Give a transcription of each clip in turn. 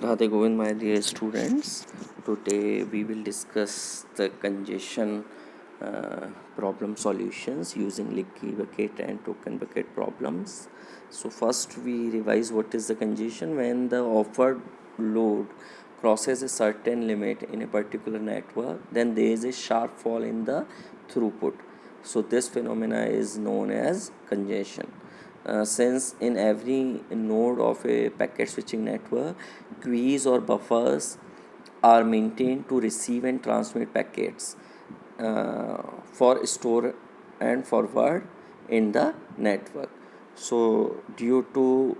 Radhe Govind, my dear students. Today we will discuss the congestion problem solutions using leaky bucket and token bucket problems. So first we revise what is the congestion. When the offered load crosses a certain limit in a particular network, then there is a sharp fall in the throughput. So this phenomena is known as congestion. Since in every node of a packet switching network, queues or buffers are maintained to receive and transmit packets for store and forward in the network. So due to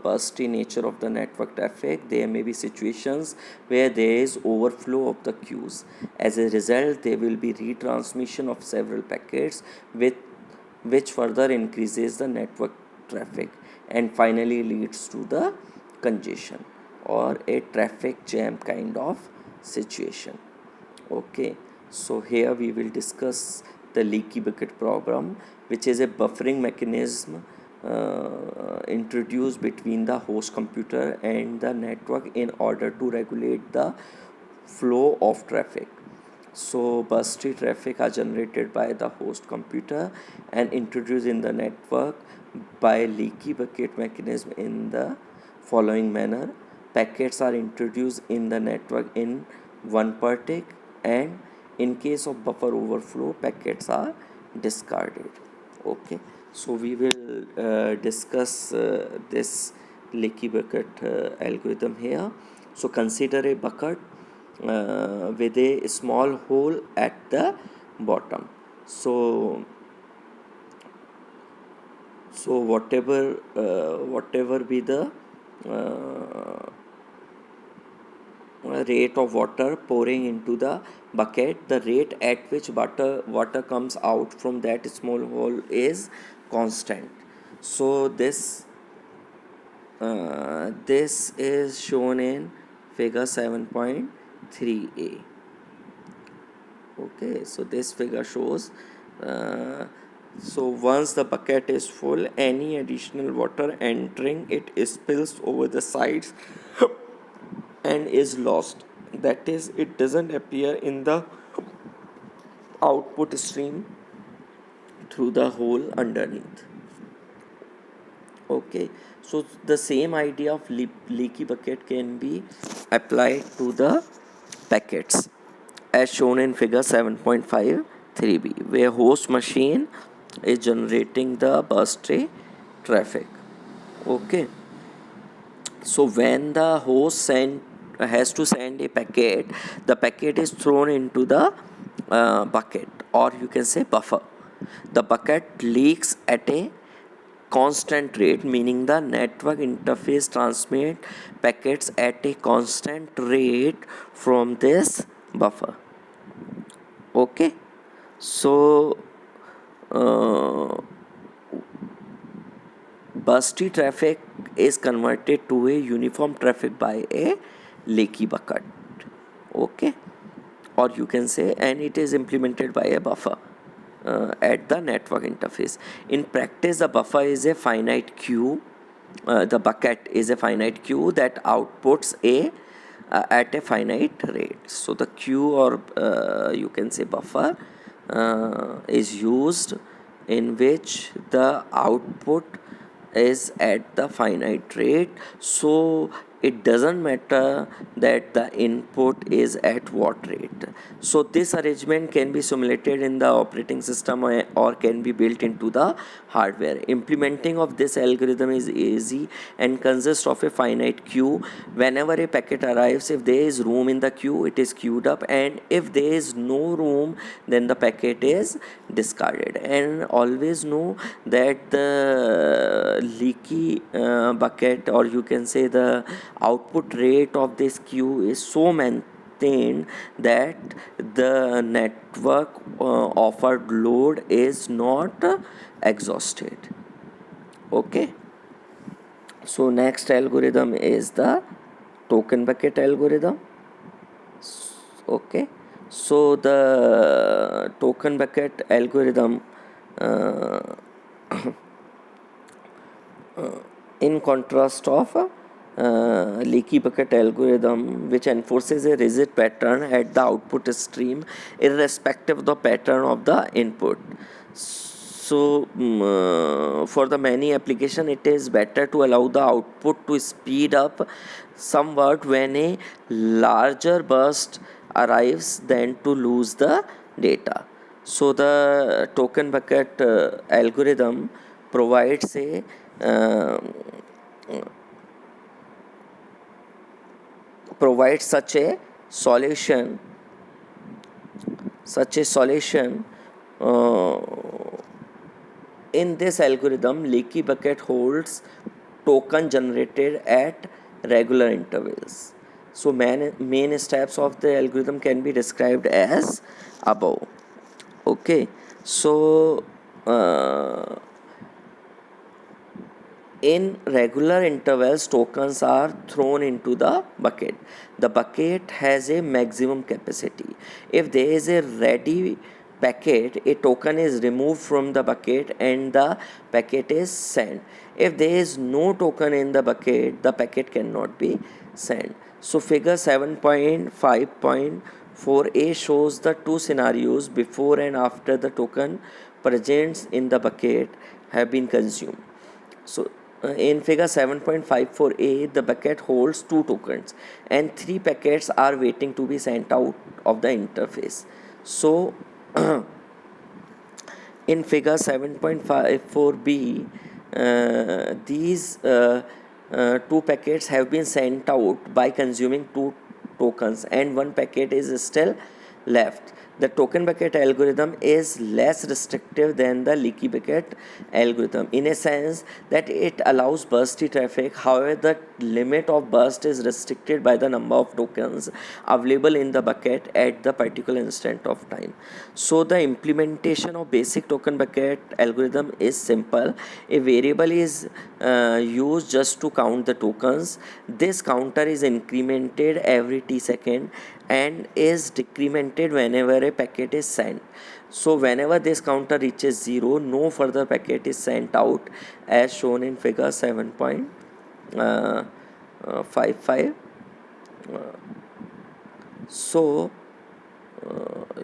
bursty nature of the network traffic, there may be situations where there is overflow of the queues. As a result, there will be retransmission of several packets with which further increases the network traffic and finally leads to the congestion or a traffic jam kind of situation. Okay, so here we will discuss the leaky bucket problem, which is a buffering mechanism introduced between the host computer and the network in order to regulate the flow of traffic. So bursty traffic are generated by the host computer and introduced in the network by leaky bucket mechanism in the following manner. Packets are introduced in the network in one per tick, and in case of buffer overflow, packets are discarded. Okay, so we will discuss this leaky bucket algorithm here. So consider a bucket with a small hole at the bottom. So whatever be the uh, rate of water pouring into the bucket, the rate at which water comes out from that small hole is constant. So this is shown in figure 7.3a. Okay, so this figure shows so once the bucket is full, any additional water entering it spills over the sides and is lost. That is, it doesn't appear in the output stream through the hole underneath. Okay, so the same idea of leaky bucket can be applied to the packets as shown in figure 7.53b, where host machine is generating the bursty traffic. Okay, so when the host has to send a packet, the packet is thrown into the bucket, or you can say buffer. The bucket leaks at a constant rate, meaning the network interface transmit packets at a constant rate from this buffer. Okay, so uh, bursty traffic is converted to a uniform traffic by a leaky bucket. Okay, or you can say, and it is implemented by a buffer at the network interface. In practice, the buffer is a finite queue. The bucket is a finite queue that outputs a at a finite rate. So the queue, or you can say buffer, is used in which the output is at the finite rate. So it doesn't matter that the input is at what rate. So this arrangement can be simulated in the operating system or can be built into the hardware. Implementing of this algorithm is easy and consists of a finite queue. Whenever a packet arrives, if there is room in the queue, it is queued up, and if there is no room, then the packet is discarded. And always know that the leaky bucket, or you can say the output rate of this queue, is so maintained that the network offered load is not exhausted. Okay, so next algorithm is the token bucket algorithm. Okay, so the token bucket algorithm uh, in contrast of leaky bucket algorithm, which enforces a rigid pattern at the output stream irrespective of the pattern of the input. So for the many application, it is better to allow the output to speed up somewhat when a larger burst arrives than to lose the data. So the token bucket algorithm provides a uh, provides such a solution. uh, in this algorithm, leaky bucket holds token generated at regular intervals. So main steps of the algorithm can be described as above. Okay, so uh, in regular intervals, tokens are thrown into the bucket. The bucket has a maximum capacity. If there is a ready packet, a token is removed from the bucket and the packet is sent. If there is no token in the bucket, the packet cannot be sent. So figure 7.5.4a shows the two scenarios before and after the token present in the bucket have been consumed. So in figure 7.54a, the bucket holds two tokens and three packets are waiting to be sent out of the interface. So in figure 7.54b, these two packets have been sent out by consuming two tokens and one packet is still left. The token bucket algorithm is less restrictive than the leaky bucket algorithm in a sense that it allows bursty traffic. However, the limit of burst is restricted by the number of tokens available in the bucket at the particular instant of time. So the implementation of basic token bucket algorithm is simple. A variable is used just to count the tokens. This counter is incremented every t second and is decremented whenever a packet is sent. So whenever this counter reaches 0, no further packet is sent out as shown in figure 7.55. So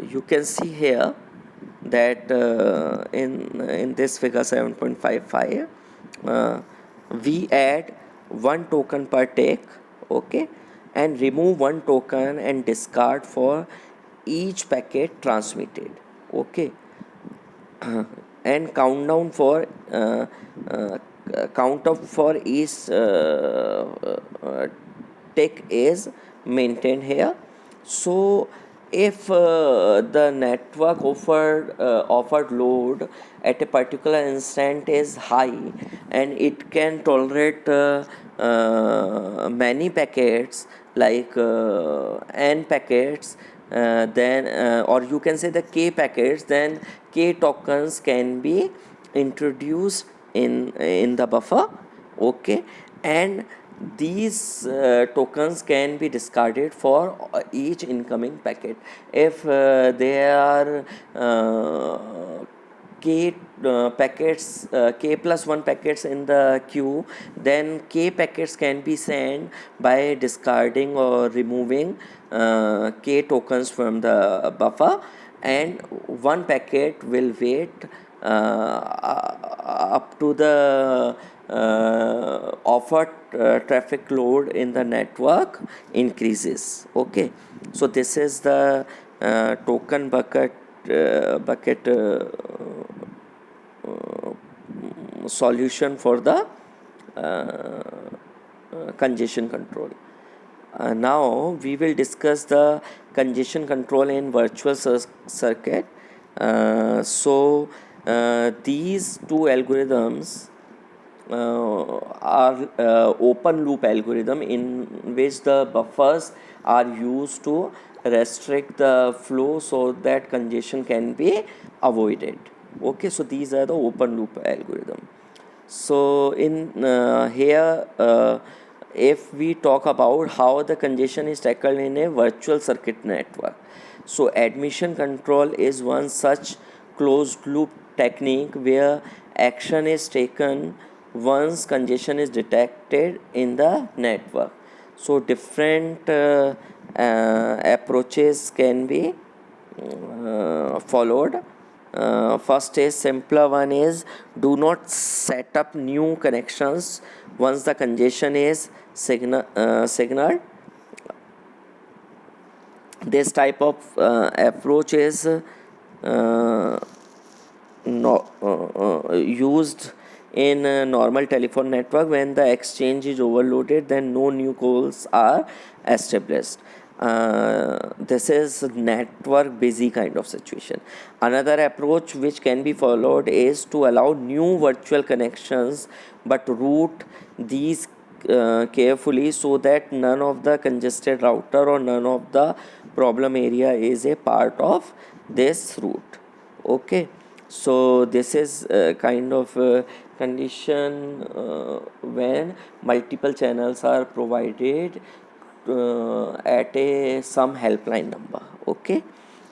you can see here that in this figure 7.55, we add one token per take, okay, and remove one token and discard for each packet transmitted, okay. And countdown for count up for each tick is maintained here. So if the network offered load at a particular instant is high and it can tolerate many packets like n packets, then or you can say the k packets, then k tokens can be introduced in the buffer, okay, and these tokens can be discarded for each incoming packet. If there are k packets, k plus 1 packets in the queue, then k packets can be sent by discarding or removing k tokens from the buffer, and one packet will wait up to the offered traffic load in the network increases, okay. So this is the token bucket solution for the congestion control. Now we will discuss the congestion control in virtual circuit. These two algorithms are open loop algorithm in which the buffers are used to restrict the flow so that congestion can be avoided, okay. So these are the open loop algorithm. So in here if we talk about how the congestion is tackled in a virtual circuit network, so admission control is one such closed loop technique where action is taken once congestion is detected in the network. So different approaches can be followed. First is simpler one is do not set up new connections once the congestion is signaled. This type of approach is used in a normal telephone network. When the exchange is overloaded, then no new calls are established. This is network busy kind of situation. Another approach which can be followed is to allow new virtual connections but route these carefully so that none of the congested router or none of the problem area is a part of this route. Okay, so this is kind of condition when multiple channels are provided at a some helpline number. Okay,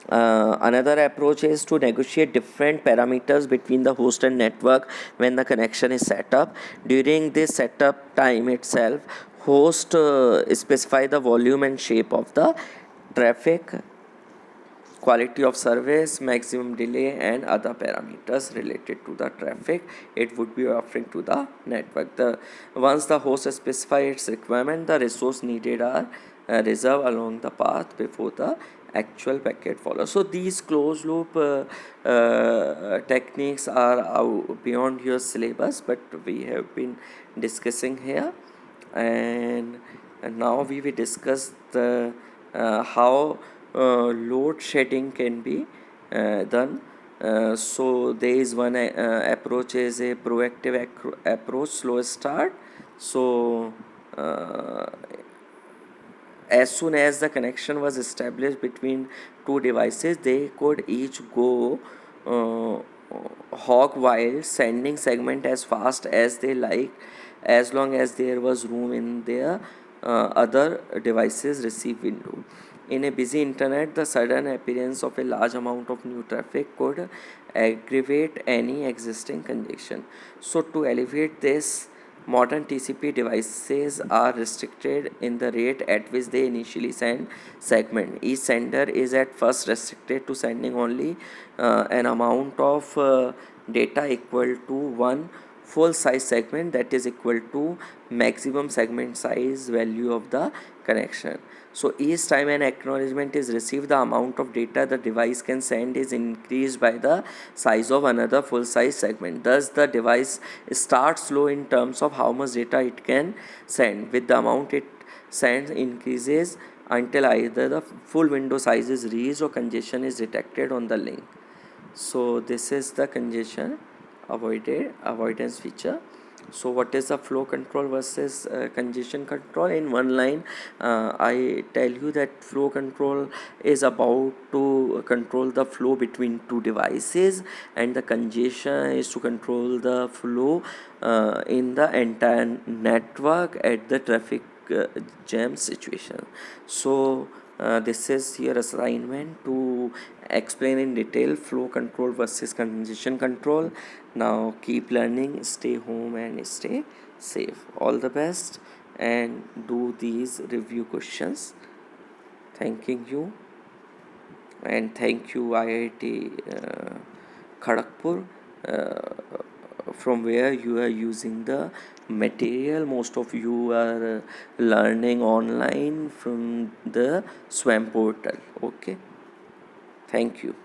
another approach is to negotiate different parameters between the host and network when the connection is set up. During this setup time itself, host specify the volume and shape of the traffic, quality of service, maximum delay, and other parameters related to the traffic it would be offering to the network. Once the host specifies its requirement, the resource needed are reserved along the path before the actual packet follows. So these closed loop techniques are beyond your syllabus, but we have been discussing here, and now we will discuss the how load shedding can be done. So there is one approach is a proactive approach, slow start. So as soon as the connection was established between two devices, they could each go hog wild, sending segment as fast as they like, as long as there was room in their other devices receive window. In a busy internet, the sudden appearance of a large amount of new traffic could aggravate any existing congestion. So to alleviate this, modern TCP devices are restricted in the rate at which they initially send segment. Each sender is at first restricted to sending only an amount of data equal to one full size segment, that is equal to maximum segment size value of the connection. So each time an acknowledgement is received, the amount of data the device can send is increased by the size of another full size segment. Thus the device starts slow in terms of how much data it can send. With the amount it sends increases until either the full window size is reached or congestion is detected on the link. So this is the congestion avoidance feature. So what is the flow control versus congestion control? In one line, I tell you that flow control is about to control the flow between two devices, and the congestion is to control the flow in the entire network at the traffic jam situation. So this is your assignment to explain in detail flow control versus congestion control. Now keep learning, stay home and stay safe. All the best and do these review questions. Thanking you, and thank you IIT Kharagpur, from where you are using the material. Most of you are learning online from the SWAM portal. Okay, thank you.